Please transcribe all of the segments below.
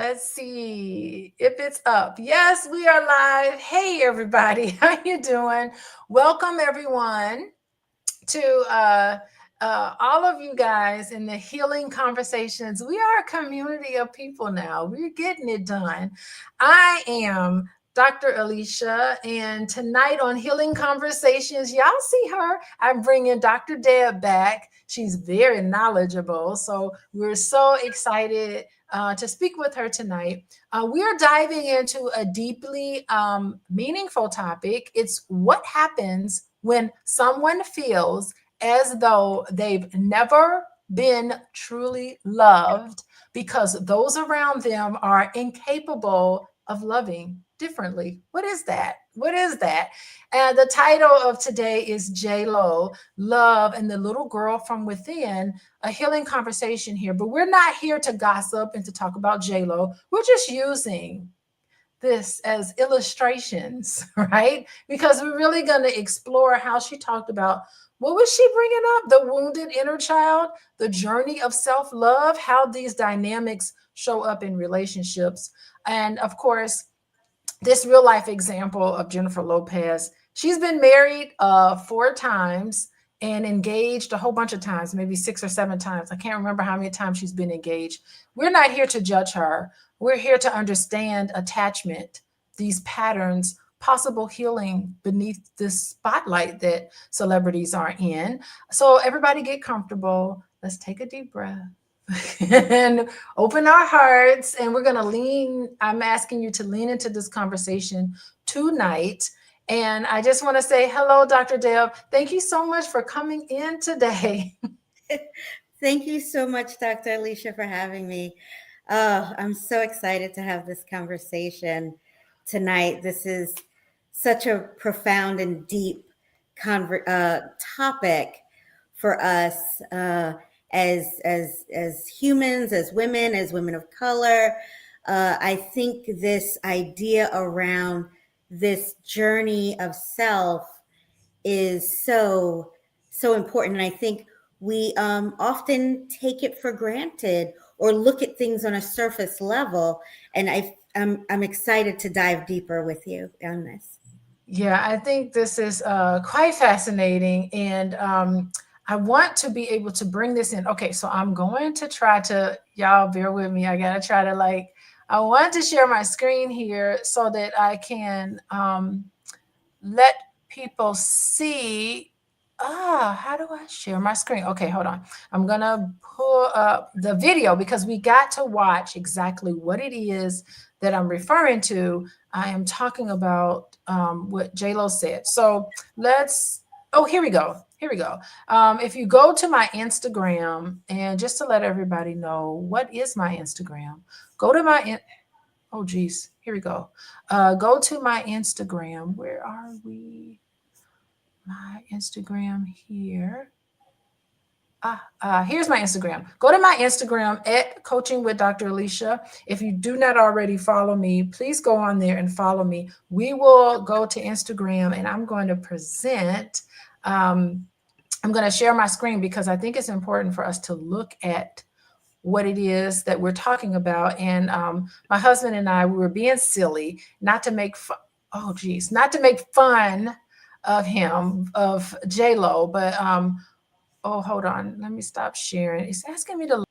Let's see if it's up. Yes, we are live. Hey, everybody. How you doing? Welcome, everyone, to all of you guys in the Healing Conversations. We are a community of people now. We're getting it done. I am Dr. Alicia, and tonight on Healing Conversations, y'all see her. I'm bringing Dr. Deb back. She's very knowledgeable. So we're so excited to speak with her tonight. We're diving into a deeply meaningful topic. It's what happens when someone feels as though they've never been truly loved because those around them are incapable of loving differently. What is that? What is that? And the title of today is J.Lo, Love and the Little Girl from Within, a healing conversation here. But we're not here to gossip and to talk about J.Lo. We're just using this as illustrations, right? Because we're really going to explore how she talked about what was she bringing up? The wounded inner child, the journey of self love, how these dynamics show up in relationships. And of course, this real life example of Jennifer Lopez. She's been married 4 times and engaged a whole bunch of times, maybe 6 or 7 times. I can't remember how many times she's been engaged. We're not here to judge her. We're here to understand attachment, these patterns, possible healing beneath this spotlight that celebrities are in. So, everybody get comfortable. Let's take a deep breath and open our hearts. And we're going to lean. I'm asking you to lean into this conversation tonight. And I just want to say hello, Dr. Deb. Thank you so much for coming in today. Thank you so much, Dr. Alicia, for having me. Oh, I'm so excited to have this conversation tonight. This is such a profound and deep topic for us as humans, as women of color. I think this idea around this journey of self is so important. And I think we often take it for granted or look at things on a surface level. And I'm excited to dive deeper with you on this. Yeah, I think this is quite fascinating. And I want to be able to bring this in. Okay, so I'm going to try to, y'all bear with me. I got to try to I want to share my screen here so that I can let people see. How do I share my screen? Okay, hold on. I'm gonna pull up the video because we got to watch exactly what it is that I'm referring to. I am talking about what J.Lo said. So let's, oh, here we go. Here we go. If you go to my Instagram, and just to let everybody know, what is my Instagram? Go to oh, geez. Here we go. Go to my Instagram. Where are we? My Instagram here. Here's my Instagram. Go to my Instagram at Coaching with Dr. Alicia. If you do not already follow me, please go on there and follow me. We will go to Instagram and I'm going to present. I'm going to share my screen because I think it's important for us to look at what it is that we're talking about. And my husband and I, we were being silly, not to make fun. Oh, geez, not to make fun of him, of J.Lo, but oh, hold on. Let me stop sharing. It's asking me to.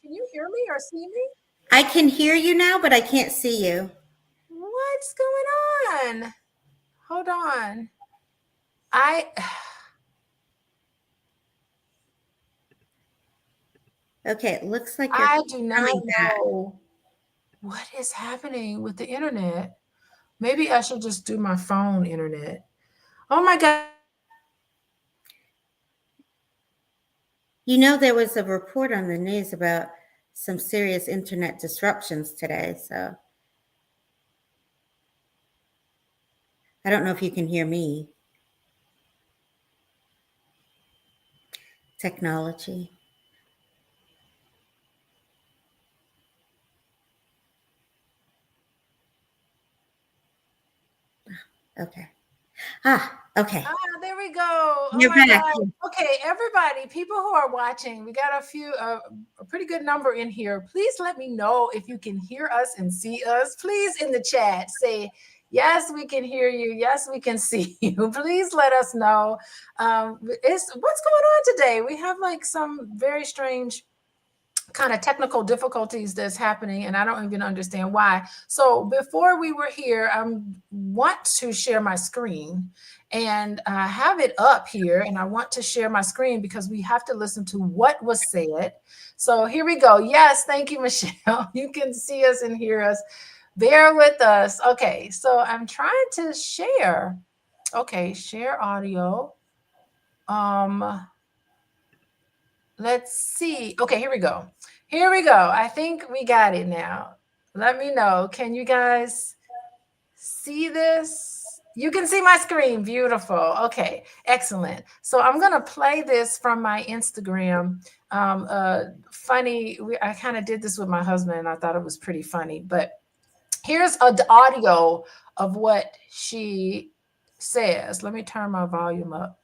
Can you hear me or see me? I can hear you now, but I can't see you. What's going on? Hold on. I Okay, it looks like you're I do not coming back. know what is happening with the internet. Maybe I should just do my phone internet. Oh my God. You know, there was a report on the news about some serious internet disruptions today. So I don't know if you can hear me. Technology. Okay. Okay. Ah, there we go. Oh You're my back. God. Okay, everybody, people who are watching, we got a pretty good number in here. Please let me know if you can hear us and see us. Please in the chat say, yes, we can hear you. Yes, we can see you. Please let us know. It's what's going on today. We have like some very strange kind of technical difficulties that's happening, and I don't even understand why. So before we were here, I want to share my screen and have it up here, and I want to share my screen because we have to listen to what was said. So here we go. Yes, thank you, Michelle. You can see us and hear us. Bear with us. Okay, so I'm trying to share. Okay, share audio. Um, let's see. Okay, here we go. Here we go. I think we got it now. Let me know. Can you guys see this? You can see my screen. Beautiful. Okay, excellent. So I'm going to play this from my Instagram. Funny, I kind of did this with my husband and I thought it was pretty funny. But here's the audio of what she says. Let me turn my volume up.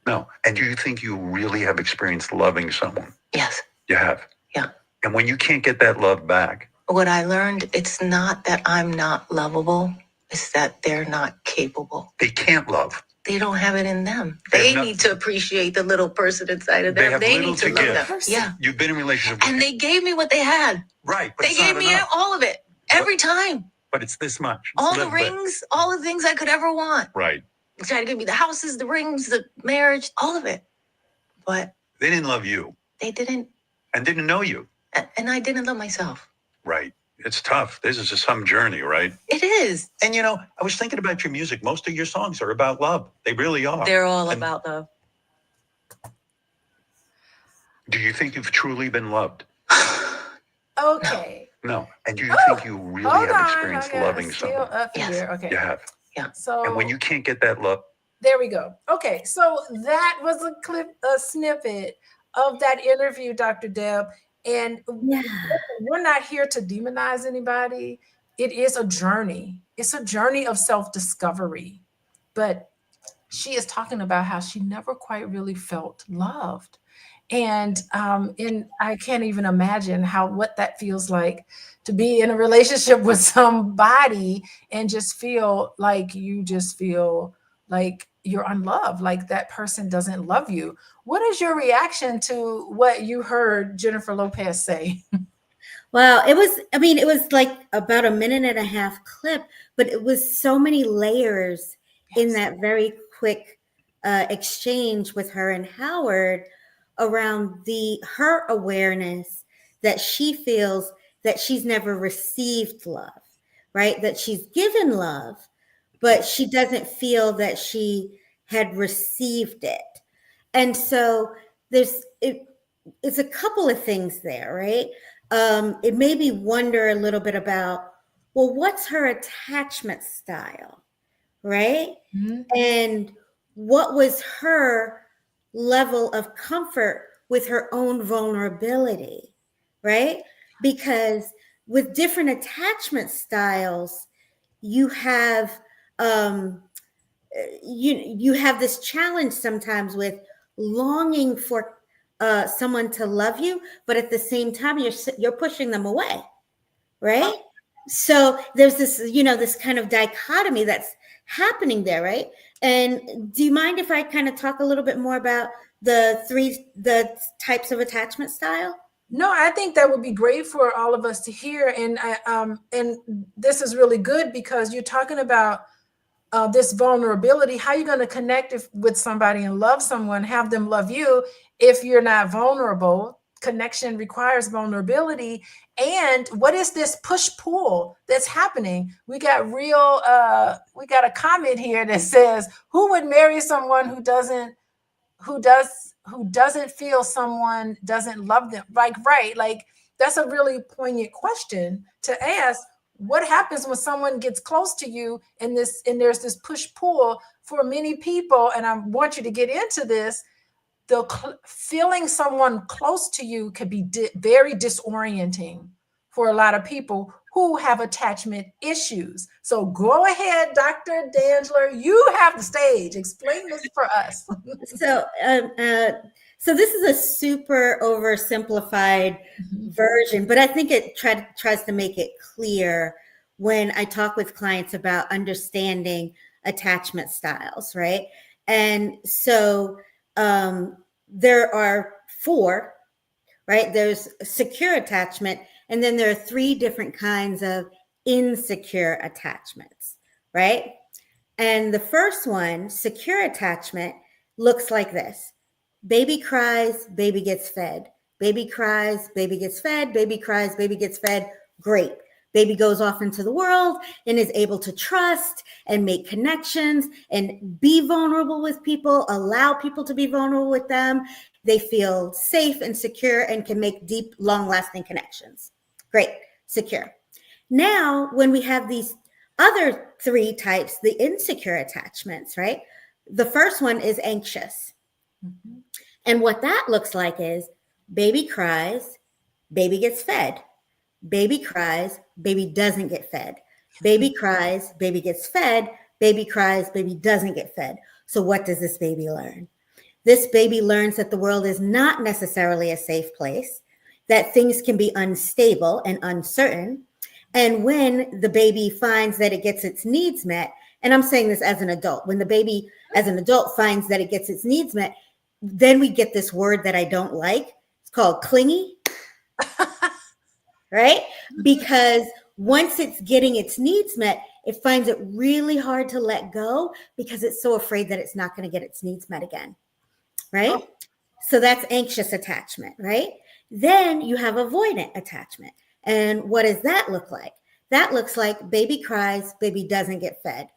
No. And do you think you really have experienced loving someone? Yes. You have? Yeah. And when you can't get that love back? What I learned, it's not that I'm not lovable, it's that they're not capable. They can't love. They don't have it in them. They They need to appreciate the little person inside of They them. have They little need to to love give. them. Yeah. You've been in a relationship with And they gave me what they had. right, but They it's gave not me enough. all of it. Every time. But it's this much. All A the little bit. rings, all the things I could ever want. Right. They tried to give me the houses, the rings, the marriage, all of it. But They didn't love you. they didn't. And didn't know you. And I didn't love myself. Right. It's tough. This is some journey, right? It is. And you know, I was thinking about your music. Most of your songs are about love. They really are. They're all about love. Do you think you've truly been loved? Okay. No. And do you think you really Hold have on. experienced Okay, loving still someone? up Yes. here. Okay. You have. Yeah. So And when you can't get that love, there we go. Okay, so that was a snippet of that interview, Dr. Deb. And Yeah. we're not here to demonize anybody. It is a journey. It's a journey of self-discovery. But she is talking about how she never quite really felt loved. And I can't even imagine what that feels like to be in a relationship with somebody and just feel like you're unloved, like that person doesn't love you. What is your reaction to what you heard Jennifer Lopez say? Well, it was like about a minute and a half clip, but it was so many layers in Yes. that very quick exchange with her and Howard around her awareness that she feels that she's never received love, right? That she's given love, but she doesn't feel that she had received it. And so it's a couple of things there, right? It made me wonder a little bit about, well, what's her attachment style, right? Mm-hmm. And what was her level of comfort with her own vulnerability, right? Because with different attachment styles, you have um, you have this challenge sometimes with longing for someone to love you, but at the same time you're pushing them away, right? So there's this this kind of dichotomy that's happening there, right? And do you mind if I kind of talk a little bit more about the types of attachment style? No, I think that would be great for all of us to hear, and and this is really good because you're talking about this vulnerability. How are you going to connect with somebody and love someone, have them love you if you're not vulnerable? connection requires vulnerability. And what is this push pull that's happening? We got we got a comment here that says, who would marry someone who doesn't feel someone doesn't love them? Like, right, like that's a really poignant question to ask. What happens when someone gets close to you and there's this push pull for many people? And I want you to get into this. Feeling someone close to you could be very disorienting for a lot of people who have attachment issues. So go ahead, Dr. D'Angelo, you have the stage. Explain this for us. So, so this is a super oversimplified version, but I think it tries to make it clear when I talk with clients about understanding attachment styles, right? And so there are 4, right? There's secure attachment, and then there are 3 different kinds of insecure attachments, right? And the first one, secure attachment, looks like this. Baby cries, baby gets fed. Baby cries, baby gets fed. Baby cries, baby gets fed. Great. Baby goes off into the world and is able to trust and make connections and be vulnerable with people, allow people to be vulnerable with them. They feel safe and secure and can make deep, long-lasting connections. Great, secure. Now, when we have these other 3 types, the insecure attachments, right? The first one is anxious. Mm-hmm. And what that looks like is baby cries, baby gets fed. Baby cries, baby doesn't get fed. Baby cries, baby gets fed. Baby cries, baby doesn't get fed. So what does this baby learn? This baby learns that the world is not necessarily a safe place, that things can be unstable and uncertain. And when the baby finds that it gets its needs met, and I'm saying this as an adult, when the baby as an adult finds that it gets its needs met, then we get this word that I don't like. It's called clingy. Right? Because once it's getting its needs met, it finds it really hard to let go because it's so afraid that it's not going to get its needs met again. Right? Oh. So that's anxious attachment, right? Then you have avoidant attachment. And what does that look like? That looks like baby cries, baby doesn't get fed.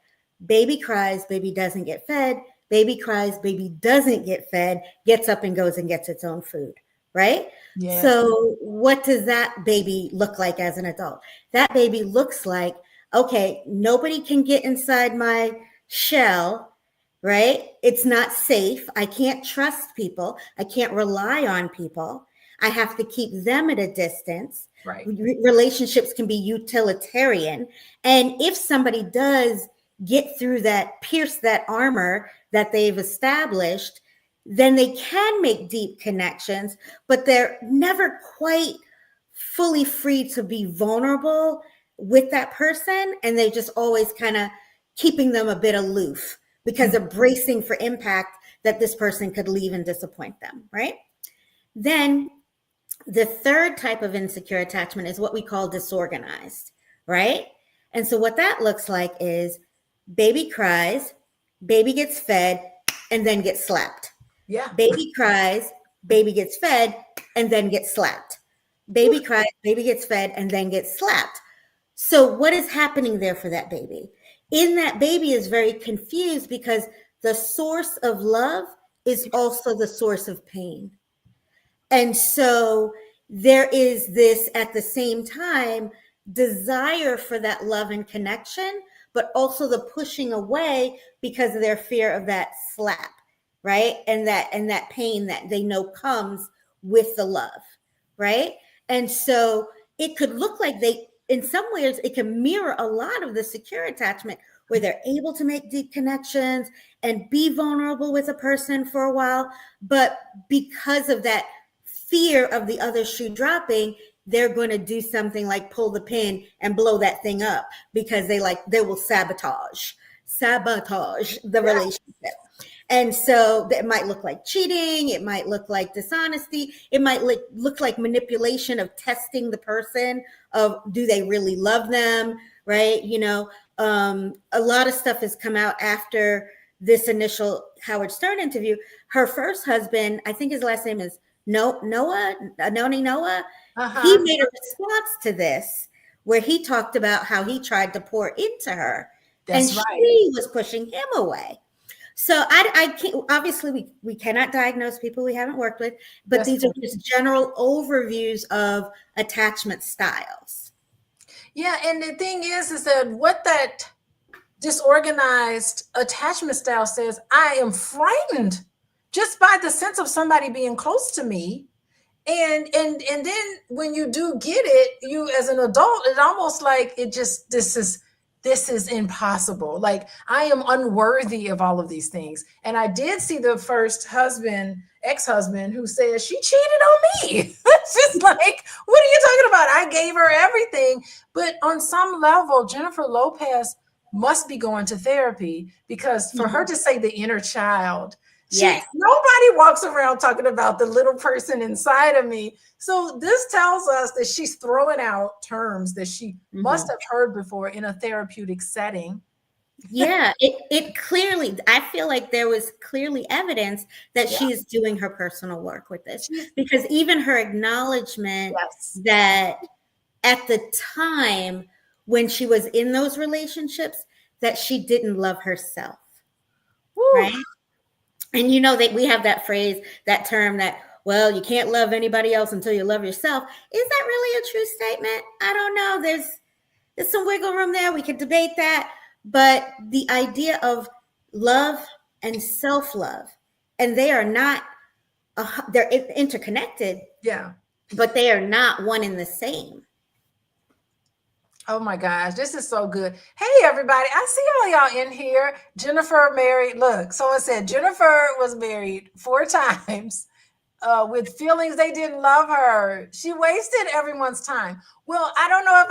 Baby cries, baby doesn't get fed. Baby cries, baby doesn't get fed, gets up and goes and gets its own food. Right? Yes. So what does that baby look like as an adult? That baby looks like, okay, nobody can get inside my shell, right? It's not safe. I can't trust people. I can't rely on people. I have to keep them at a distance. Right. Relationships can be utilitarian. And if somebody does get through that, pierce that armor that they've established, then they can make deep connections, but they're never quite fully free to be vulnerable with that person. And they're just always kind of keeping them a bit aloof because they're bracing for impact that this person could leave and disappoint them, right? Then the third type of insecure attachment is what we call disorganized, right? And so what that looks like is baby cries, baby gets fed, and then gets slapped. Yeah. Baby cries, baby gets fed, and then gets slapped. Baby cries, baby gets fed, and then gets slapped. So what is happening there for that baby? In that baby is very confused because the source of love is also the source of pain. And so there is this, at the same time, desire for that love and connection, but also the pushing away because of their fear of that slap. Right. And that pain that they know comes with the love. Right. And so it could look like in some ways, it can mirror a lot of the secure attachment where they're able to make deep connections and be vulnerable with a person for a while. But because of that fear of the other shoe dropping, they're going to do something like pull the pin and blow that thing up because they will sabotage the relationship. And so it might look like cheating. It might look like dishonesty. It might look like manipulation of testing the person of, do they really love them? Right. A lot of stuff has come out after this initial Howard Stern interview. Her first husband, I think his last name is Noni Noah, he Uh-huh. made a response to this where he talked about how he tried to pour into her and That's right. she was pushing him away. So I can't, obviously we cannot diagnose people we haven't worked with, but That's these are just general overviews of attachment styles. Yeah, and the thing is that what that disorganized attachment style says, I am frightened just by the sense of somebody being close to me. And then when you do get it, you as an adult, it almost like it just this is impossible. Like I am unworthy of all of these things. And I did see the first husband, ex-husband, who said she cheated on me. It's just like, what are you talking about? I gave her everything. But on some level, Jennifer Lopez must be going to therapy because for her to say the inner child, Yes. nobody walks around talking about the little person inside of me. So this tells us that she's throwing out terms that she must have heard before in a therapeutic setting. Yeah, it clearly, I feel like there was clearly evidence that Yeah. she's doing her personal work with this, She's, because even her acknowledgement yes. that at the time when she was in those relationships, that she didn't love herself, Woo. right? And you know that we have that phrase, that term that, well, you can't love anybody else until you love yourself. Is that really a true statement? I don't know. There's some wiggle room there. We could debate that. But the idea of love and self-love, and they are not, they're interconnected, Yeah. but they are not one and the same. Oh my gosh, this is so good. Hey, everybody. I see all y'all in here. Jennifer married. Look, someone said Jennifer was married 4 times with feelings they didn't love her. She wasted everyone's time. Well, I don't know if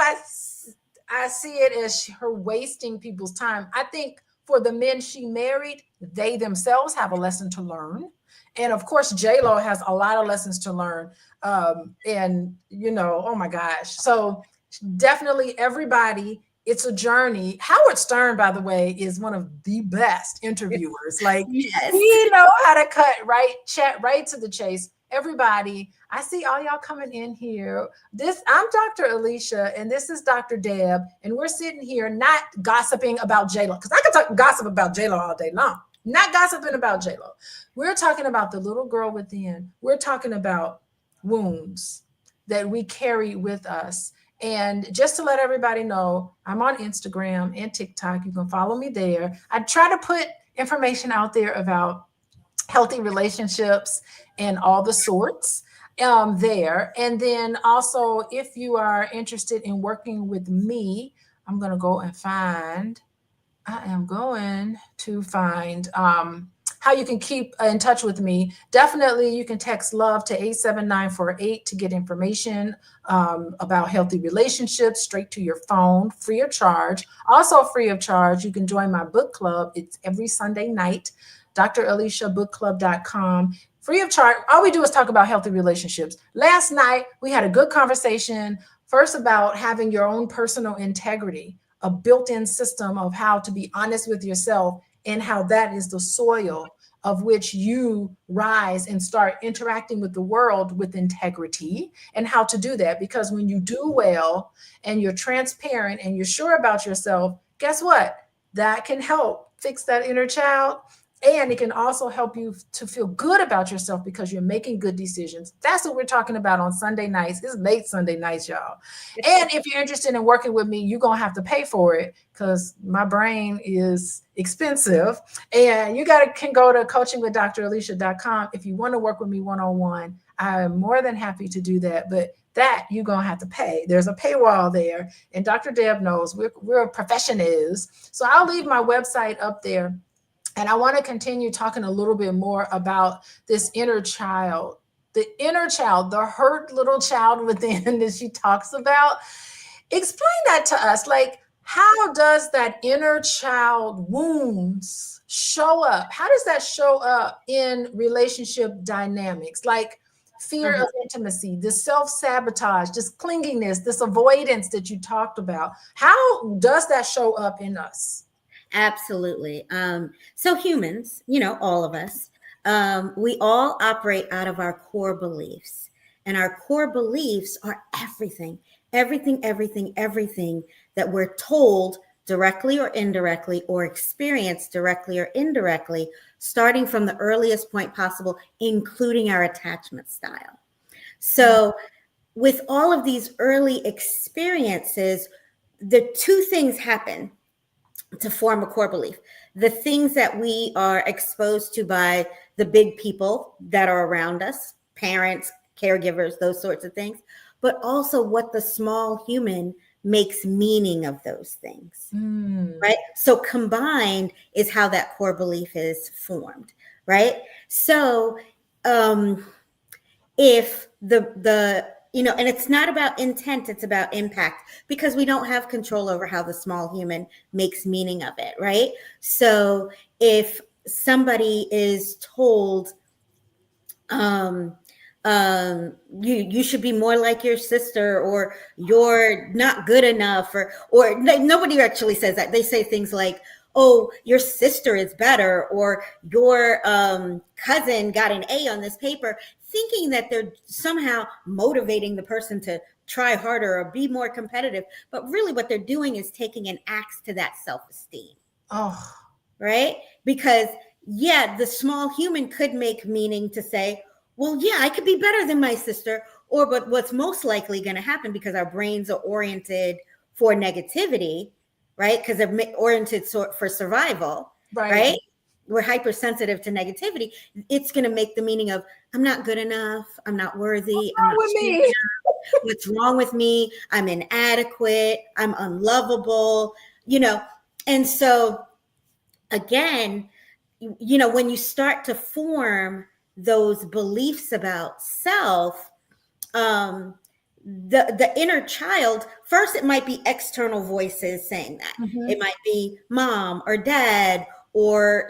I see it as her wasting people's time. I think for the men she married, they themselves have a lesson to learn. And of course, J.Lo has a lot of lessons to learn. And, oh my gosh. So definitely everybody, it's a journey. Howard Stern, by the way, is one of the best interviewers. Like Yes. he know how to chat right to the chase. Everybody, I see all y'all coming in here. I'm Dr. Alicia, and this is Dr. Deb, and we're sitting here not gossiping about J.Lo, because I could gossip about J.Lo all day long. Not gossiping about J.Lo. We're talking about the little girl within. We're talking about wounds that we carry with us. And just to let everybody know, I'm on Instagram and TikTok. You can follow me there. I try to put information out there about healthy relationships and all the sorts there. And then also, if you are interested in working with me, I'm going to go and find, how you can keep in touch with me. Definitely, you can text love to 87948 to get information about healthy relationships straight to your phone, free of charge. Also free of charge, you can join my book club. It's every Sunday night, draliciabookclub.com. Free of charge. All we do is talk about healthy relationships. Last night, we had a good conversation, first about having your own personal integrity, a built-in system of how to be honest with yourself and how that is the soil of which you rise and start interacting with the world with integrity, and how to do that. Because when you do well and you're transparent and you're sure about yourself, guess what? That can help fix that inner child. And it can also help you to feel good about yourself because you're making good decisions. That's what we're talking about on Sunday nights. It's late Sunday nights, y'all. And if you're interested in working with me, you're going to have to pay for it because my brain is expensive. And you can go to coachingwithdralicia.com if you want to work with me one-on-one. I'm more than happy to do that. But that you're going to have to pay. There's a paywall there. And Dr. Deb knows we're professionals. So I'll leave my website up there. And I want to continue talking a little bit more about this inner child, the hurt little child within that she talks about. Explain that to us. Like, how does that inner child wounds show up? How does that show up in relationship dynamics? Like fear of intimacy, this self-sabotage, this clinginess, this avoidance that you talked about. How does that show up in us? Absolutely. So humans, all of us, we all operate out of our core beliefs. And our core beliefs are everything, everything, everything, everything that we're told directly or indirectly, or experienced directly or indirectly, starting from the earliest point possible, including our attachment style. So with all of these early experiences, the two things happen to form a core belief. The things that we are exposed to by the big people that are around us, parents, caregivers, those sorts of things, but also what the small human makes meaning of those things, right? So combined is how that core belief is formed, right? So if and it's not about intent, it's about impact, because we don't have control over how the small human makes meaning of it, right? So if somebody is told you should be more like your sister, or you're not good enough, or nobody actually says that. They say things like, oh, your sister is better, or your cousin got an A on this paper, thinking that they're somehow motivating the person to try harder or be more competitive. But really what they're doing is taking an axe to that self-esteem. Oh, right? Because the small human could make meaning to say, well, yeah, I could be better than my sister. But what's most likely going to happen, because our brains are oriented for negativity, right? Because they're oriented for survival, right? We're hypersensitive to negativity. It's going to make the meaning of, I'm not good enough, I'm not worthy, I'm not strong enough. What's wrong with me? I'm inadequate, I'm unlovable, And so again, when you start to form those beliefs about self, the inner child, first it might be external voices saying that. It might be mom or dad, or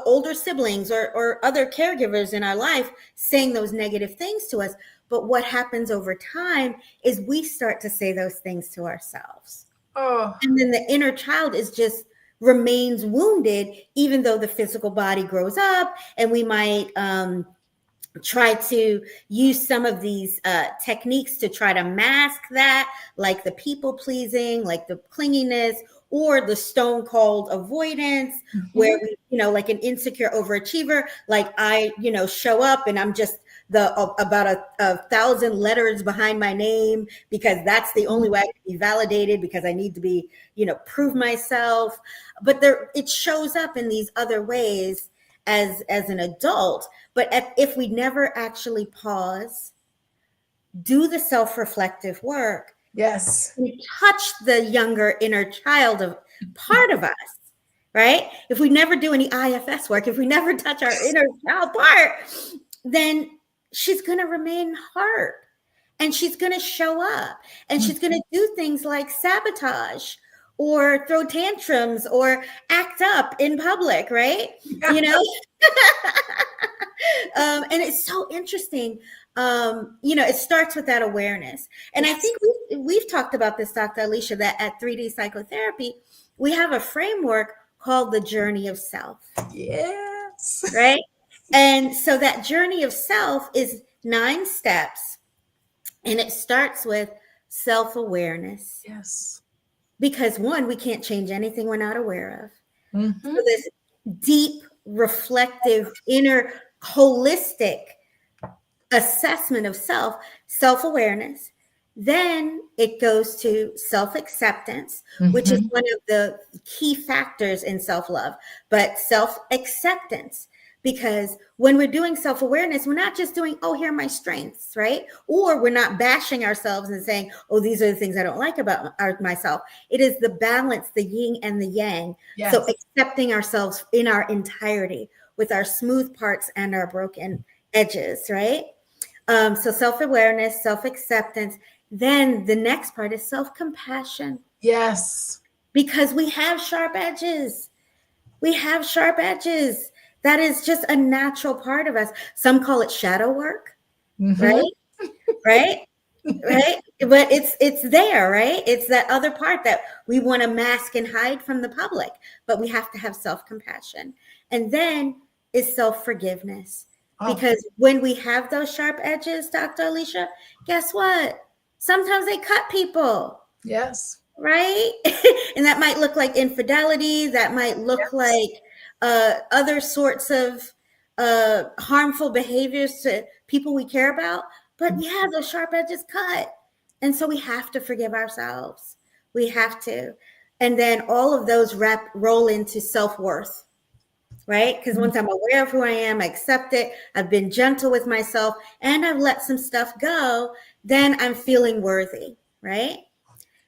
older siblings, or other caregivers in our life saying those negative things to us. But what happens over time is we start to say those things to ourselves. And then the inner child remains wounded, even though the physical body grows up, and we might try to use some of these techniques to try to mask that, like the people pleasing, like the clinginess, or the stone cold avoidance, where we, like an insecure overachiever, like I, show up and I'm just about 1,000 letters behind my name, because that's the only way I can be validated, because I need to be, prove myself. But it shows up in these other ways as an adult. But if we never actually pause, do the self-reflective work, we touch the younger inner child of part of us, right? If we never do any IFS work, if we never touch our inner child part, then she's going to remain hurt, and she's going to show up, and she's going to do things like sabotage, or throw tantrums, or act up in public, right? And it's so interesting. It starts with that awareness. And I think we've talked about this, Dr. Alicia, that at 3D psychotherapy, we have a framework called the journey of self. Yes. Right? And so that journey of self is 9 steps, and it starts with self-awareness. Yes. Because one, we can't change anything we're not aware of. So this deep, reflective, inner, holistic assessment of self-awareness. Then it goes to self-acceptance, which is one of the key factors in self-love, but self-acceptance. Because when we're doing self-awareness, we're not just doing, oh, here are my strengths, right? Or we're not bashing ourselves and saying, oh, these are the things I don't like about myself. It is the balance, the yin and the yang. Yes. So accepting ourselves in our entirety, with our smooth parts and our broken edges, right? So self-awareness, self-acceptance. Then the next part is self-compassion. Yes. Because we have sharp edges. We have sharp edges. That is just a natural part of us. Some call it shadow work, right? Right? But it's there, right? It's that other part that we want to mask and hide from the public, but we have to have self-compassion. And then is self-forgiveness. Oh, Because when we have those sharp edges, Dr. Alicia, guess what? Sometimes they cut people, yes. right? And that might look like infidelity. That might look Yes. like other sorts of harmful behaviors to people we care about. But yeah, those sharp edges cut. And so we have to forgive ourselves. We have to. And then all of those roll into self-worth, right? Because once I'm aware of who I am, I accept it, I've been gentle with myself, and I've let some stuff go, then I'm feeling worthy, right?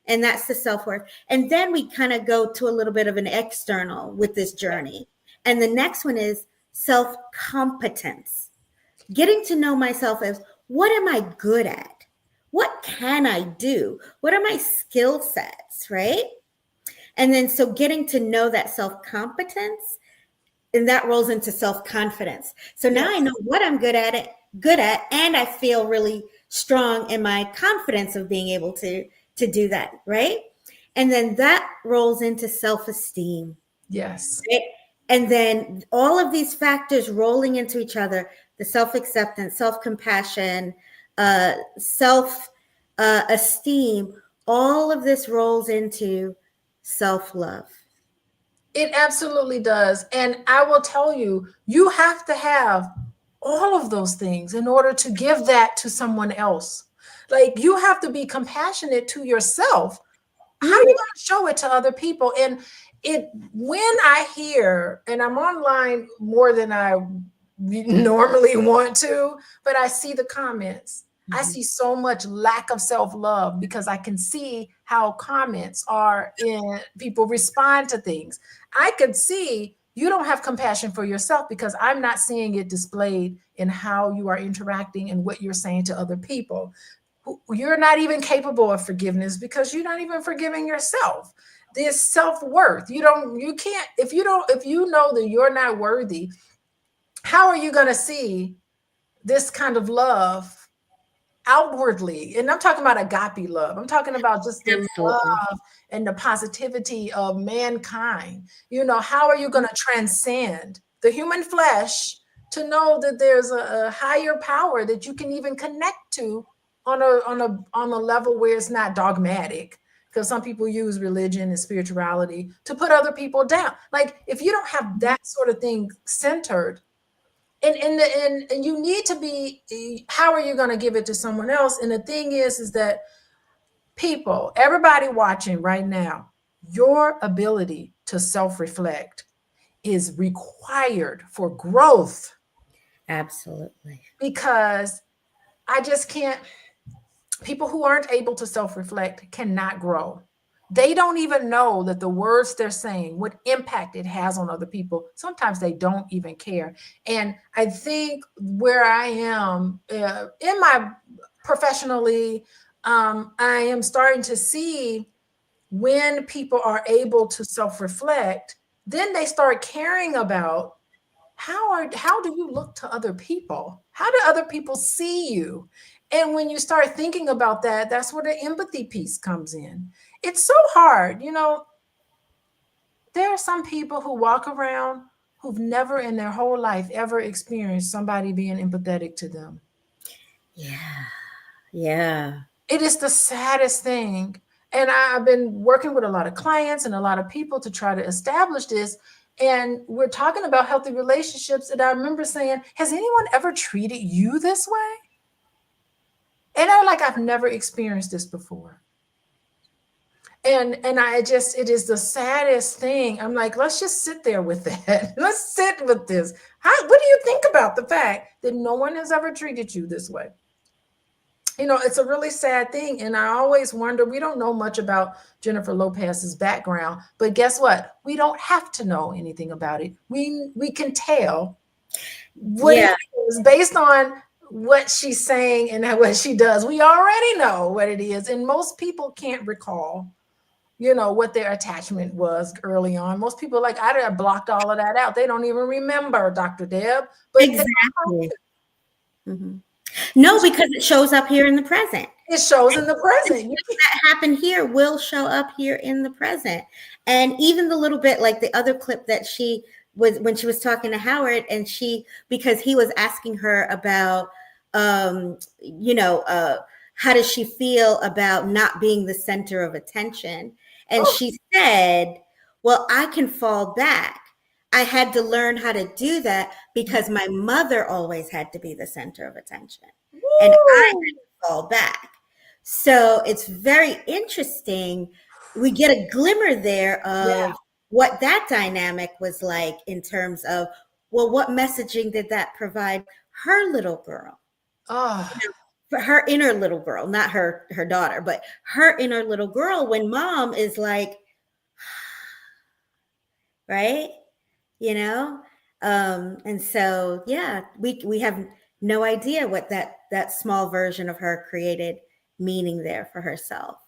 And that's the self-worth. And then we kind of go to a little bit of an external with this journey. And the next one is self-competence. Getting to know myself as, what am I good at? What can I do? What are my skill sets, right? And then so getting to know that self-competence, and that rolls into self-confidence. So now I know what I'm good at, and I feel really strong in my confidence of being able to do that, right? And then that rolls into self-esteem. Yes. Right? And then all of these factors rolling into each other, the self-acceptance, self-compassion, self-esteem, all of this rolls into self-love. It absolutely does. And I will tell you, you have to have all of those things in order to give that to someone else. Like you have to be compassionate to yourself. How are you going to show it to other people? And it, when I hear, and I'm online more than I normally want to, but I see the comments. I see so much lack of self-love because I can see how comments are in people respond to things. I could see you don't have compassion for yourself because I'm not seeing it displayed in how you are interacting and what you're saying to other people. You're not even capable of forgiveness because you're not even forgiving yourself. This self-worth, you can't, if you know that you're not worthy, how are you going to see this kind of love outwardly? And I'm talking about agape love. I'm talking about just the Absolutely. love and the positivity of mankind. How are you going to transcend the human flesh to know that there's a higher power that you can even connect to on a level where it's not dogmatic? Because some people use religion and spirituality to put other people down. Like if you don't have that sort of thing centered, and you need to be, how are you going to give it to someone else? And the thing is that everybody watching right now, your ability to self-reflect is required for growth, Absolutely. because I just can't, people who aren't able to self-reflect cannot grow. They don't even know that the words they're saying, what impact it has on other people. Sometimes they don't even care. And I think where I am in my professionally, I am starting to see when people are able to self-reflect, then they start caring about how do you look to other people? How do other people see you? And when you start thinking about that, that's where the empathy piece comes in. It's so hard. There are some people who walk around who've never in their whole life ever experienced somebody being empathetic to them. Yeah. Yeah. It is the saddest thing. And I've been working with a lot of clients and a lot of people to try to establish this. And we're talking about healthy relationships. And I remember saying, has anyone ever treated you this way? And I'm like, I've never experienced this before. And it is the saddest thing. I'm like, let's just sit there with that. Let's sit with this. What do you think about the fact that no one has ever treated you this way? It's a really sad thing. And I always wonder, we don't know much about Jennifer Lopez's background, but guess what? We don't have to know anything about it. We can tell what it is based on what she's saying and what she does. We already know what it is. And most people can't recall, what their attachment was early on. Most people I blocked all of that out. They don't even remember, Dr. Deb. But exactly. No, because it shows up here in the present. It shows in the present. That happened here will show up here in the present. And even the little bit, like the other clip that she was when she was talking to Howard, and because he was asking her about, how does she feel about not being the center of attention? And Oh, she said, well, I can fall back. I had to learn how to do that because my mother always had to be the center of attention, and I woo. had to fall back. So it's very interesting. We get a glimmer there Yeah. of what that dynamic was like in terms of, well, what messaging did that provide her little girl? Oh, For her inner little girl, not her daughter, but her inner little girl, when mom is like, right, you know. And so yeah, we have no idea what that small version of her created meaning there for herself.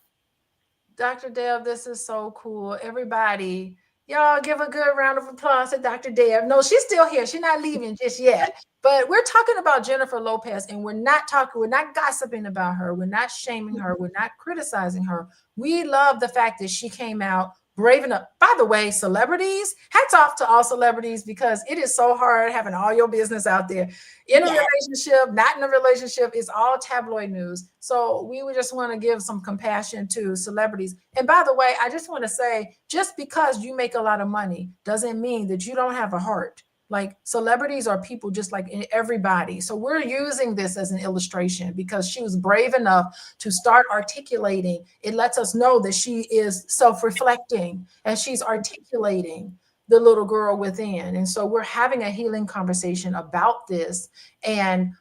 Dr. Deb, this is so cool. Everybody, y'all give a good round of applause to Dr. Deb. No, she's still here. She's not leaving just yet. But we're talking about Jennifer Lopez, and we're not gossiping about her. We're not shaming her. We're not criticizing her. We love the fact that she came out brave enough. By the way, celebrities, hats off to all celebrities, because it is so hard having all your business out there. In a Yeah. relationship, not in a relationship, it's all tabloid news. So we would just want to give some compassion to celebrities. And by the way, I just want to say, just because you make a lot of money doesn't mean that you don't have a heart. Like, celebrities are people just like everybody. So we're using this as an illustration because she was brave enough to start articulating. It lets us know that she is self-reflecting and she's articulating the little girl within. And so we're having a healing conversation about this. And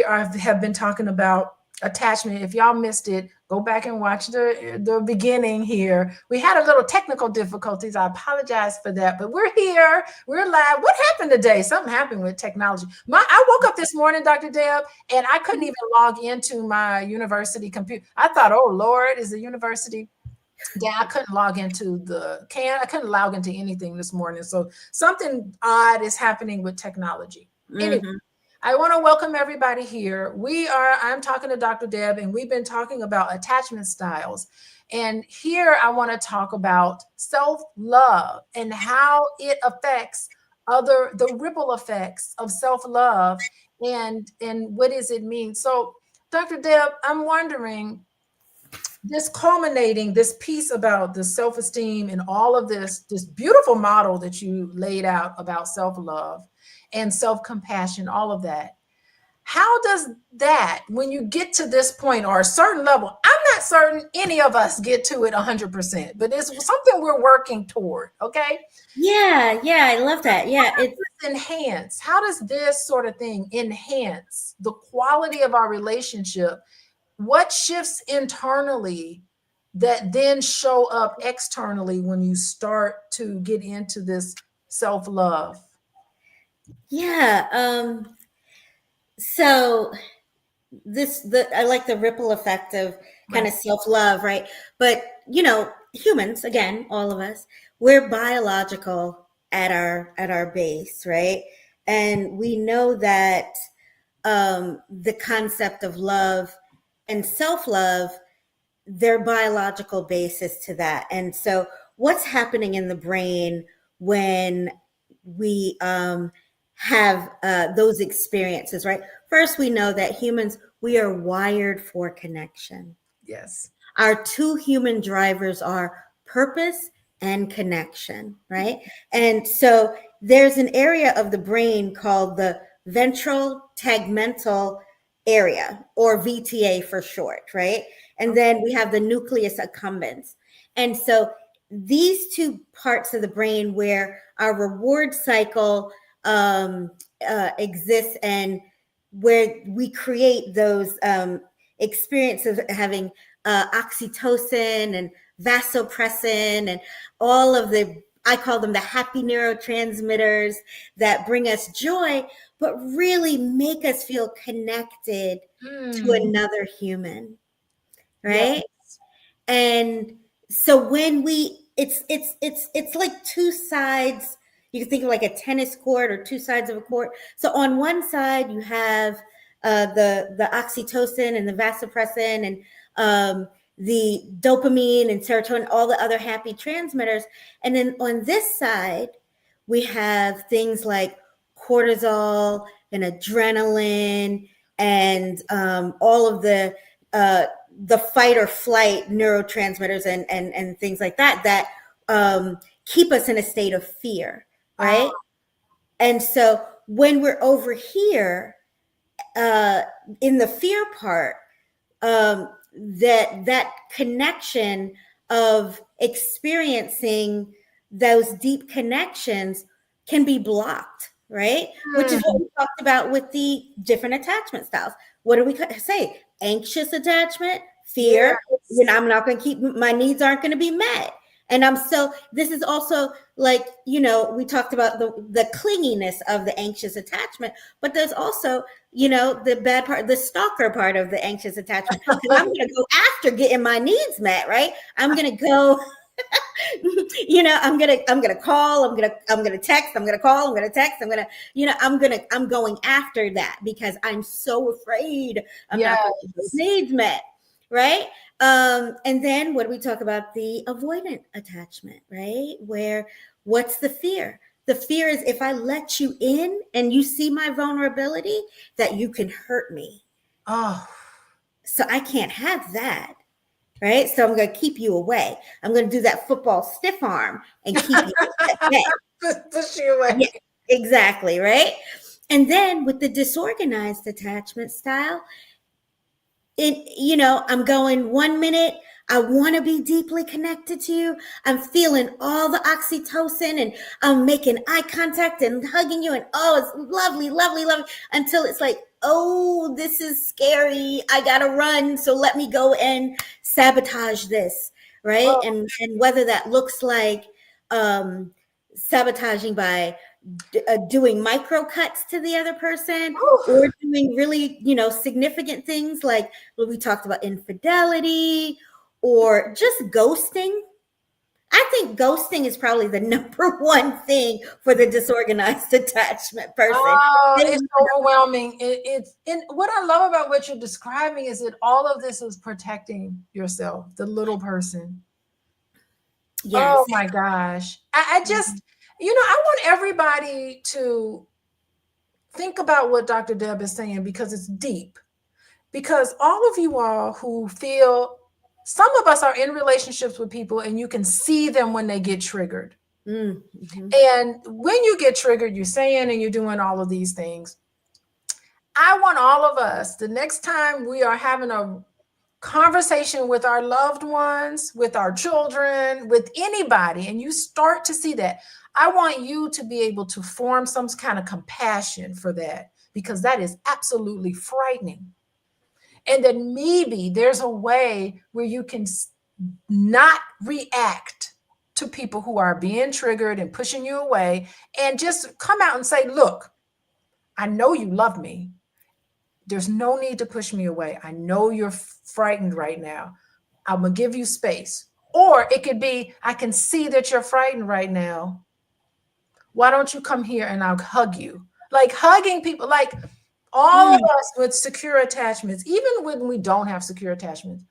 have been talking about attachment. If y'all missed it, go back and watch the beginning here. We had a little technical difficulties. I apologize for that, but we're here. We're live. What happened today? Something happened with technology. I woke up this morning, Dr. Deb, and I couldn't even log into my university computer. I thought, oh Lord, is the university? Yeah, I couldn't log into I couldn't log into anything this morning. So something odd is happening with technology. Anyway, Mm-hmm. I want to welcome everybody here. I'm talking to Dr. Deb, and we've been talking about attachment styles. And here I want to talk about self-love and how it affects the ripple effects of self-love, and what does it mean? So, Dr. Deb, I'm wondering, this culminating this piece about the self-esteem and all of this beautiful model that you laid out about self-love and self-compassion, all of that, how does that, when you get to this point or a certain level, I'm not certain any of us get to it 100%, but it's something we're working toward. Okay, Yeah, I love that. Yeah, it's how does this sort of thing enhance the quality of our relationship? What shifts internally that then show up externally when you start to get into this self-love? yeah. So I like the ripple effect of kind Right. of self-love, right? But humans, again, all of us, we're biological at our base, right? And we know that the concept of love and self-love, their biological basis to that. And so what's happening in the brain when we have those experiences, right? First, we know that humans, we are wired for connection. Yes. Our two human drivers are purpose and connection, right? And so there's an area of the brain called the ventral tegmental area, or VTA for short, right? And then we have the nucleus accumbens. And so these two parts of the brain where our reward cycle exists, and where we create those experiences of having oxytocin and vasopressin and all of I call them the happy neurotransmitters that bring us joy, but really make us feel connected to another human, Yes. right? And so when it's like two sides. You can think of like a tennis court or two sides of a court. So on one side you have the oxytocin and the vasopressin and the dopamine and serotonin, all the other happy transmitters. And then on this side, we have things like cortisol and adrenaline and all of the fight or flight neurotransmitters and things like that keep us in a state of fear, Oh, right? And so when we're over here uh, in the fear part, that connection of experiencing those deep connections can be blocked, right? Which is what mm, we talked about with the different attachment styles. What do we say? Anxious attachment, fear. You know, yes. I'm not going to keep, my needs aren't going to be met. And this is also like, you know, we talked about the clinginess of the anxious attachment, but there's also, you know, the bad part, the stalker part of the anxious attachment. Because I'm going to go after getting my needs met, right? I'm going to go, you know, I'm gonna call, I'm gonna text, I'm gonna call, I'm gonna text, I'm gonna, you know, I'm going after that because I'm so afraid I'm not going to get those Yes. needs met, right? And then what do we talk about? The avoidant attachment, right? Where what's the fear? The fear is if I let you in and you see my vulnerability, that you can hurt me. Oh, So I can't have that, right? So I'm going to keep you away. I'm going to do that football stiff arm and keep you at bay. push you away. Yeah, exactly, right? And then with the disorganized attachment style, you know, I'm going 1 minute, I want to be deeply connected to you. I'm feeling all the oxytocin and I'm making eye contact and hugging you and oh, it's lovely, lovely, lovely until it's like, oh, this is scary. I got to run, so let me go and sabotage this, right? Oh, And whether that looks like um sabotaging by doing micro cuts to the other person or oof. doing really, you know, significant things like what we talked about, infidelity or just ghosting. I think ghosting is probably the number one thing for the disorganized attachment person. Oh, They, it's overwhelming. It's and what I love about what you're describing is that all of this is protecting yourself, the little person. Oh yes. my gosh. I just, you know, I want everybody to think about what Dr. Deb is saying because it's deep. Because all of you all who feel, some of us are in relationships with people and you can see them when they get triggered. Mm-hmm. And when you get triggered, you're saying and you're doing all of these things. I want all of us, the next time we are having a conversation with our loved ones, with our children, with anybody, and you start to see that, I want you to be able to form some kind of compassion for that because that is absolutely frightening. And then maybe there's a way where you can not react to people who are being triggered and pushing you away and just come out and say, look, I know you love me. There's no need to push me away. I know you're frightened right now. I'm going to give you space. Or it could be, I can see that you're frightened right now. Why don't you come here and I'll hug you? Like hugging people, like all of Mm. us with secure attachments, even when we don't have secure attachments,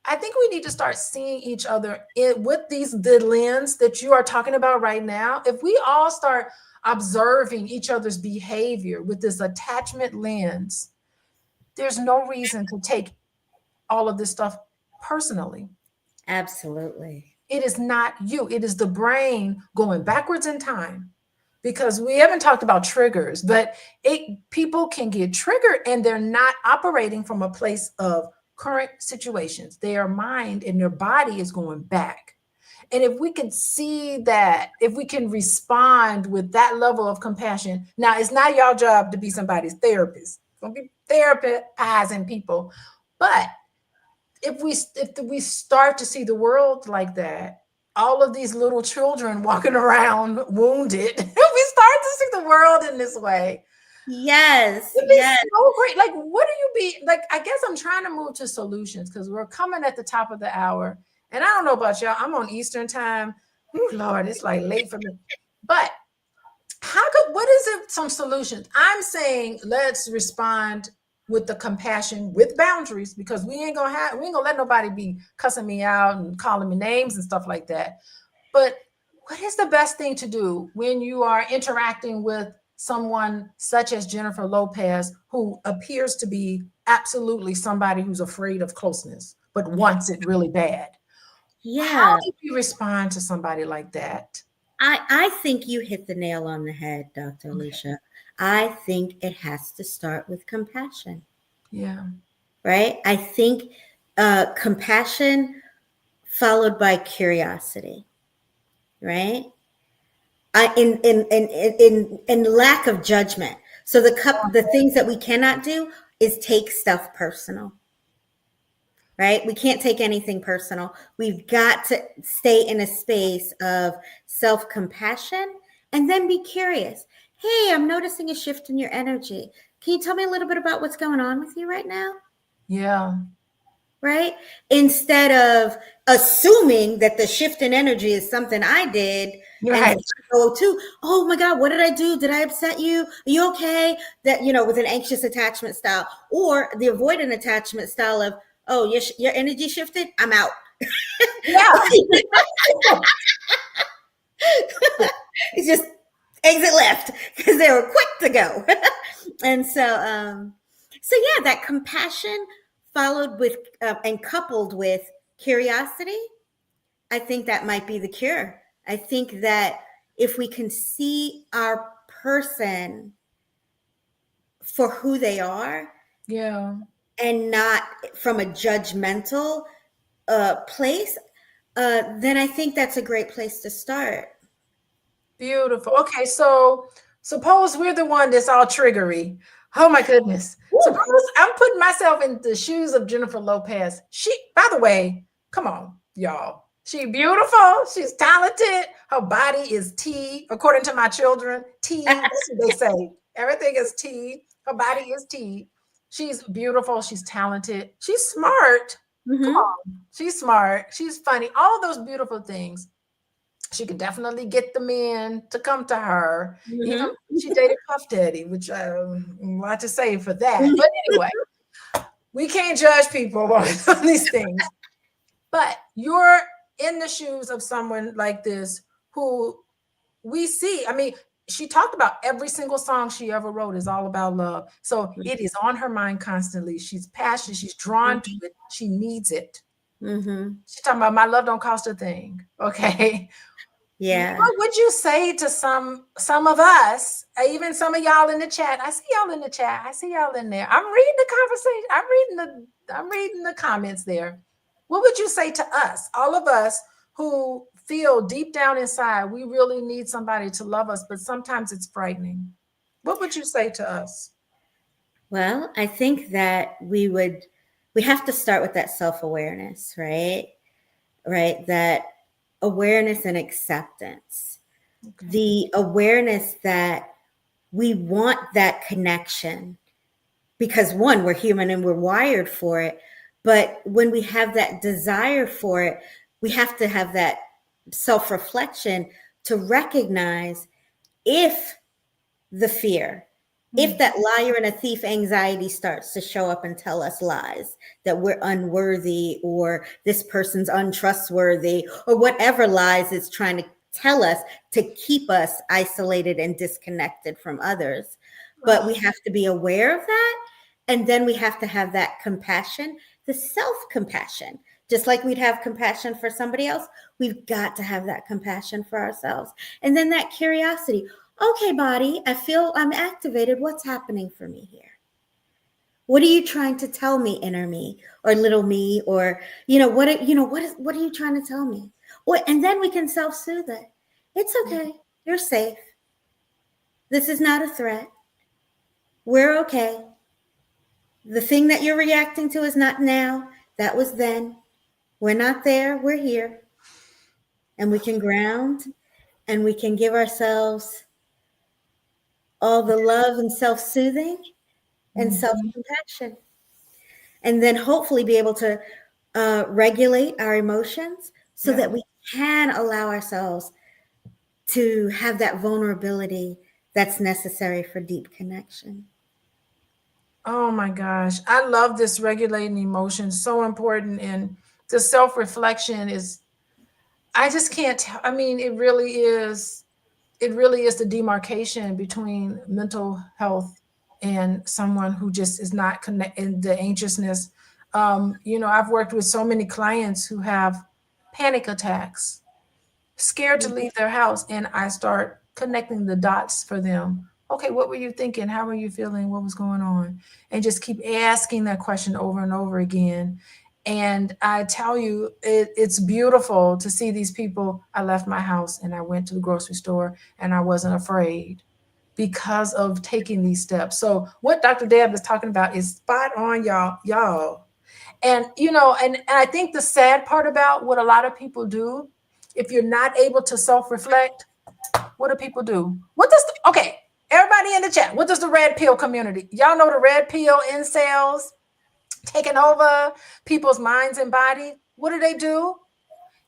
I think we need to start seeing each other with the lens that you are talking about right now. If we all start observing each other's behavior with this attachment lens, there's no reason to take all of this stuff personally. Absolutely. It is not you, it is the brain going backwards in time. Because we haven't talked about triggers, but people can get triggered and they're not operating from a place of current situations. Their mind and their body is going back. And if we can see that, if we can respond with that level of compassion, now it's not your job to be somebody's therapist. Don't be therapizing people. But if we start to see the world like that, all of these little children walking around wounded, if we start to see the world in this way, Yes. it'd be Yes. so great. Like, what do you be like? I guess I'm trying to move to solutions because we're coming at the top of the hour. And I don't know about y'all, I'm on Eastern time. Ooh, Lord, it's like late for me. But what is it? Some solutions. I'm saying let's respond with the compassion with boundaries because we ain't gonna let nobody be cussing me out and calling me names and stuff like that. But what is the best thing to do when you are interacting with someone such as Jennifer Lopez, who appears to be absolutely somebody who's afraid of closeness, but wants it really bad? How Yeah. do you respond to somebody like that? I think you hit the nail on the head, Dr. Okay. Alicia. I think it has to start with compassion, Yeah. right? I think compassion followed by curiosity, right? In lack of judgment. So the things that we cannot do is take stuff personal, right? We can't take anything personal. We've got to stay in a space of self compassion and then be curious. Hey, I'm noticing a shift in your energy. Can you tell me a little bit about what's going on with you right now? Yeah. Right? Instead of assuming that the shift in energy is something I did and Right. go to, oh my God, what did I do? Did I upset you? Are you okay? That, with an anxious attachment style or the avoidant attachment style of, oh, your energy shifted? I'm out. Yeah. It's just exit left because they were quick to go. And so yeah, that compassion followed with and coupled with curiosity, I think that might be the cure. I think that if we can see our person for who they are Yeah. and not from a judgmental place, then I think that's a great place to start. Beautiful. Okay, so suppose we're the one that's all triggery. Oh my goodness. Suppose I'm putting myself in the shoes of Jennifer Lopez. She, by the way, come on, y'all. She beautiful. She's talented. Her body is T, according to my children. T, that's what they say. Everything is T. Her body is T. She's beautiful. She's talented. She's smart. Come Mm-hmm. on. She's smart. She's funny. All those beautiful things. She could definitely get the men to come to her. Even Mm-hmm. she dated Puff Daddy, which a lot to say for that. But anyway, we can't judge people on these things. But you're in the shoes of someone like this who we see. I mean, she talked about every single song she ever wrote is all about love. So it is on her mind constantly. She's passionate. She's drawn to it. She needs it. Mm-hmm. She's talking about my love don't cost a thing. Okay. Yeah. What would you say to some of us, even some of y'all in the chat? I see y'all in the chat. I see y'all in there. I'm reading the conversation. I'm reading the comments there. What would you say to us, all of us who feel deep down inside we really need somebody to love us, but sometimes it's frightening? What would you say to us? Well, I think that we have to start with that self-awareness, right? Right? That awareness and acceptance. Okay. The awareness that we want that connection because one, we're human and we're wired for it. But when we have that desire for it, we have to have that self-reflection to recognize if the fear, if that liar and a thief anxiety starts to show up and tell us lies that we're unworthy or this person's untrustworthy or whatever lies it's trying to tell us to keep us isolated and disconnected from others. But we have to be aware of that. And then we have to have that compassion, the self-compassion. Just like we'd have compassion for somebody else, we've got to have that compassion for ourselves. And then that curiosity. Okay, body, I feel I'm activated. What's happening for me here? What are you trying to tell me, inner me or little me? Or, what are you trying to tell me? And then we can self-soothe it. It's okay. You're safe. This is not a threat. We're okay. The thing that you're reacting to is not now. That was then. We're not there. We're here. And we can ground and we can give ourselves all the love and self-soothing and self-compassion. And then hopefully be able to regulate our emotions so that we can allow ourselves to have that vulnerability that's necessary for deep connection. Oh my gosh. I love this regulating emotions. So important. And the self-reflection is I just can't I mean, it really is the demarcation between mental health and someone who just is not connected, the anxiousness. You know, I've worked with so many clients who have panic attacks, scared to leave their house, and I start connecting the dots for them. Okay, what were you thinking? How were you feeling? What was going on? And just keep asking that question over and over again. And I tell you, it's beautiful to see these people. I left my house and I went to the grocery store and I wasn't afraid because of taking these steps. So what Dr. Deb is talking about is spot on, y'all. And you know, and I think the sad part about what a lot of people do, if you're not able to self-reflect, what do people do? Okay, everybody in the chat, what does the red pill community? Y'all know the red pill incels taking over people's minds and body. What do?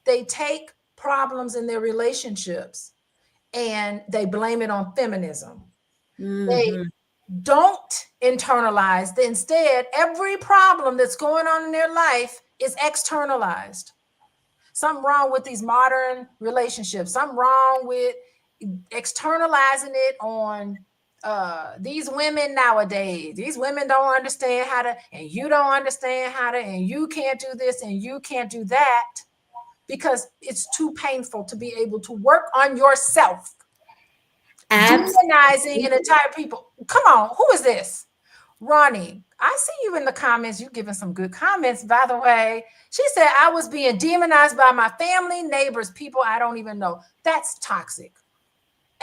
They take problems in their relationships and they blame it on feminism. They Mm-hmm. don't internalize. Instead, every problem that's going on in their life is externalized. Something wrong with these modern relationships. Something wrong with externalizing it on these women nowadays. These women don't understand how to, and you don't understand how to, and you can't do this and you can't do that because it's too painful to be able to work on yourself. Demonizing an entire people. Come on, who is this? Ronnie, I see you in the comments. You giving some good comments, by the way. She said, I was being demonized by my family, neighbors, people I don't even know. That's toxic.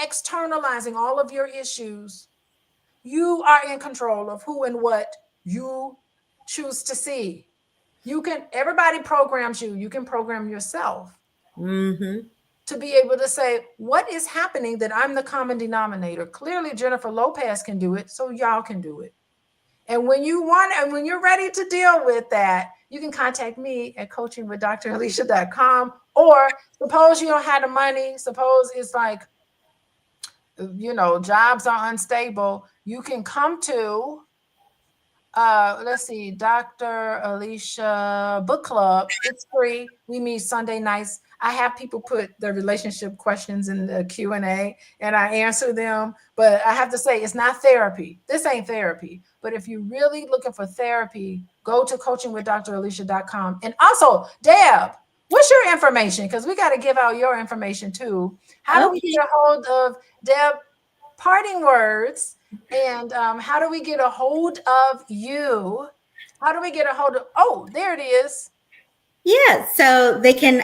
Externalizing all of your issues. You are in control of who and what you choose to see. Everybody programs you. You can program yourself. Mm-hmm. To be able to say, what is happening that I'm the common denominator? Clearly, Jennifer Lopez can do it, so y'all can do it. And when you're ready to deal with that, you can contact me at coachingwithdralicia.com. Or suppose you don't have the money, suppose it's like, you know, jobs are unstable. You can come to let's see, Dr. Alicia Book Club. It's free. We meet Sunday nights. I have people put their relationship questions in the Q&A and I answer them. But I have to say, it's not therapy. This ain't therapy. But if you're really looking for therapy, go to coachingwithdralicia.com. And also, Deb, what's your information? Because we got to give out your information too. How do we Okay. get a hold of Deb? Parting words. And how do we get a hold of you? How do we get a hold of? Oh, there it is. Yeah, so they can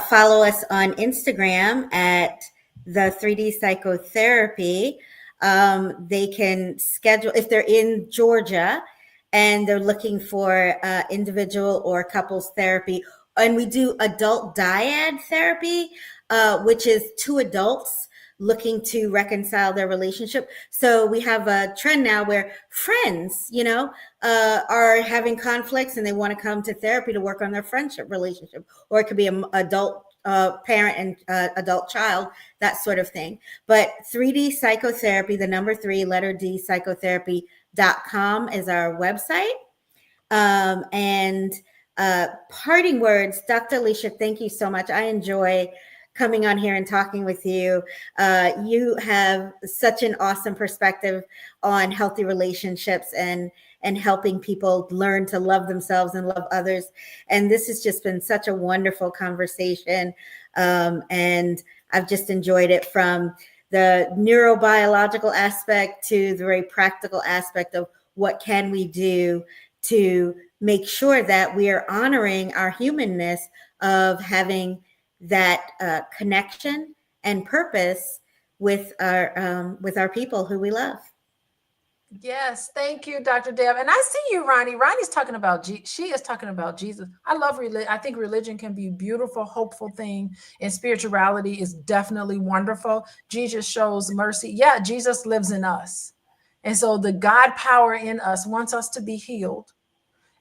follow us on Instagram at the 3D Psychotherapy. They can schedule, if they're in Georgia and they're looking for individual or couples therapy. And we do adult dyad therapy, which is two adults looking to reconcile their relationship. So we have a trend now where friends, are having conflicts and they want to come to therapy to work on their friendship relationship, or it could be an adult parent and adult child, that sort of thing. But 3D Psychotherapy, the number 3, letter D, psychotherapy.com is our website. And parting words, Dr. Alicia, thank you so much. I enjoy coming on here and talking with you. You have such an awesome perspective on healthy relationships and helping people learn to love themselves and love others. And this has just been such a wonderful conversation. And I've just enjoyed it, from the neurobiological aspect to the very practical aspect of what can we do to make sure that we are honoring our humanness of having that connection and purpose with our people who we love. Yes, thank you, Dr. Deb. And I see you, Ronnie. Ronnie's talking about she is talking about Jesus. I love religion. I think religion can be a beautiful, hopeful thing, and spirituality is definitely wonderful. Jesus shows mercy. Yeah, Jesus lives in us. And so the God power in us wants us to be healed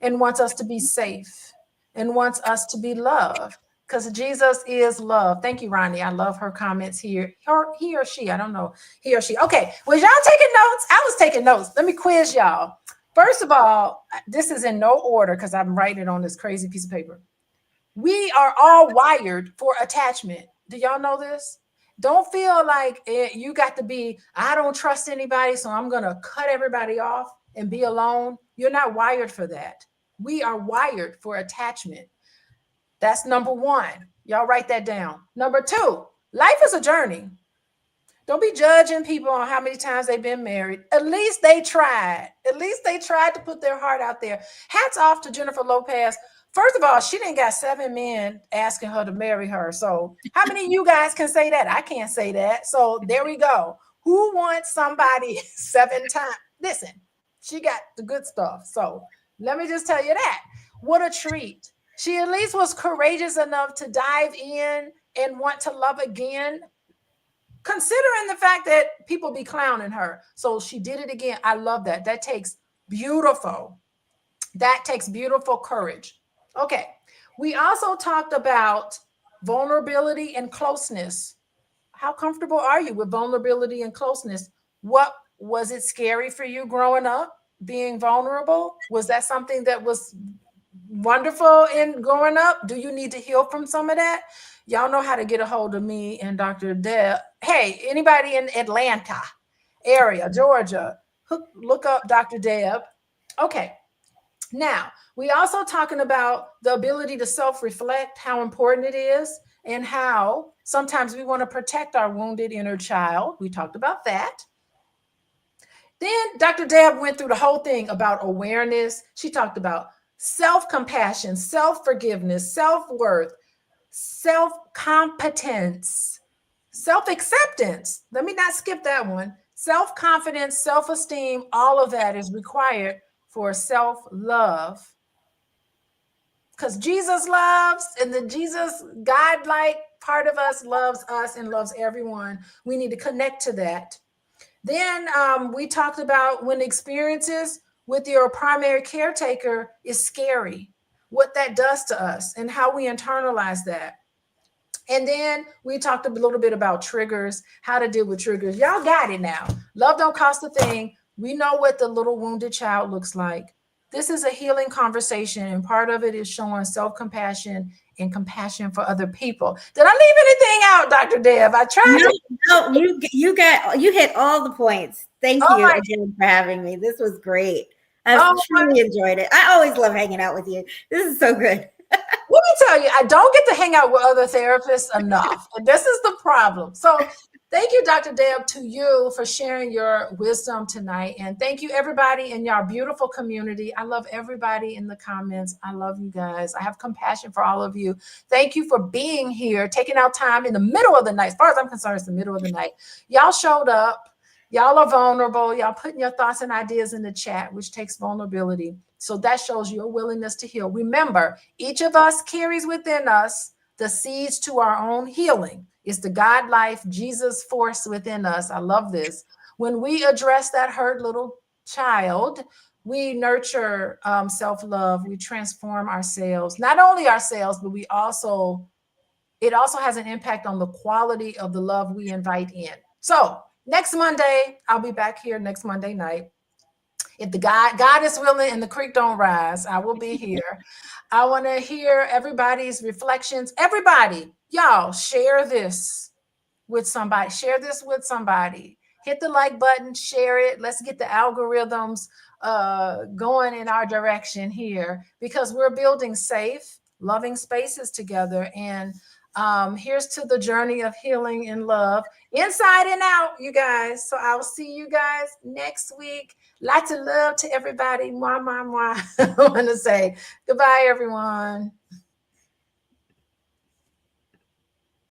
and wants us to be safe and wants us to be loved, because Jesus is love. Thank you, Ronnie. I love her comments here. He or she, I don't know. He or she. Okay, was y'all taking notes? I was taking notes. Let me quiz y'all. First of all, this is in no order because I'm writing it on this crazy piece of paper. We are all wired for attachment. Do y'all know this? Don't feel like you got to be, I don't trust anybody, so I'm going to cut everybody off and be alone. You're not wired for that. We are wired for attachment. That's number one. Y'all write that down. Number two, life is a journey. Don't be judging people on how many times they've been married. At least they tried. At least they tried to put their heart out there. Hats off to Jennifer Lopez. First of all, she didn't got 7 men asking her to marry her. So how many of you guys can say that? I can't say that. So there we go. Who wants somebody 7 times? Listen, she got the good stuff. So let me just tell you that. What a treat. She at least was courageous enough to dive in and want to love again, considering the fact that people be clowning her. So she did it again. I love that. That takes beautiful courage. Okay. We also talked about vulnerability and closeness. How comfortable are you with vulnerability and closeness? What was it scary for you growing up, being vulnerable? Was that something that was wonderful in growing up? Do you need to heal from some of that? Y'all know how to get a hold of me and Dr. Deb. Hey, anybody in Atlanta area, Georgia, look up Dr. Deb. Okay. Now, we also talking about the ability to self-reflect, how important it is, and how sometimes we want to protect our wounded inner child. We talked about that. Then Dr. Deb went through the whole thing about awareness. She talked about self-compassion, self-forgiveness, self-worth, self-competence, self-acceptance. Let me not skip that one. Self-confidence, self-esteem, all of that is required for self-love. Because Jesus loves, and the Jesus God-like part of us loves us and loves everyone. We need to connect to that. Then we talked about when experiences with your primary caretaker is scary, what that does to us and how we internalize that. And then we talked a little bit about triggers, how to deal with triggers. Y'all got it now. Love don't cost a thing. We know what the little wounded child looks like. This is a healing conversation, and part of it is showing self-compassion and compassion for other people. Did I leave anything out, Dr. Deb? I tried to. No, you hit all the points. Thank Oh you my, again for having me. This was great. I've oh my. truly enjoyed it. I always love hanging out with you. This is so good. Let me tell you, I don't get to hang out with other therapists enough. And this is the problem. So thank you, Dr. Deb, to you for sharing your wisdom tonight. And thank you, everybody in your beautiful community. I love everybody in the comments. I love you guys. I have compassion for all of you. Thank you for being here, taking out time in the middle of the night. As far as I'm concerned, it's the middle of the night. Y'all showed up. Y'all are vulnerable. Y'all putting your thoughts and ideas in the chat, which takes vulnerability. So that shows your willingness to heal. Remember, each of us carries within us the seeds to our own healing. It's the God life, Jesus force within us. I love this. When we address that hurt little child, we nurture self-love. We transform ourselves, not only ourselves, but it also has an impact on the quality of the love we invite in. So next Monday, I'll be back here next Monday night. If the God is willing and the creek don't rise, I will be here. I want to hear everybody's reflections. Everybody, y'all, share this with somebody. Share this with somebody. Hit the like button, share it. Let's get the algorithms going in our direction here, because we're building safe, loving spaces together. And here's to the journey of healing and love, inside and out, you guys. So I will see you guys next week. Lots of love to everybody. Mwah, mwah, mwah. I want to say goodbye, everyone.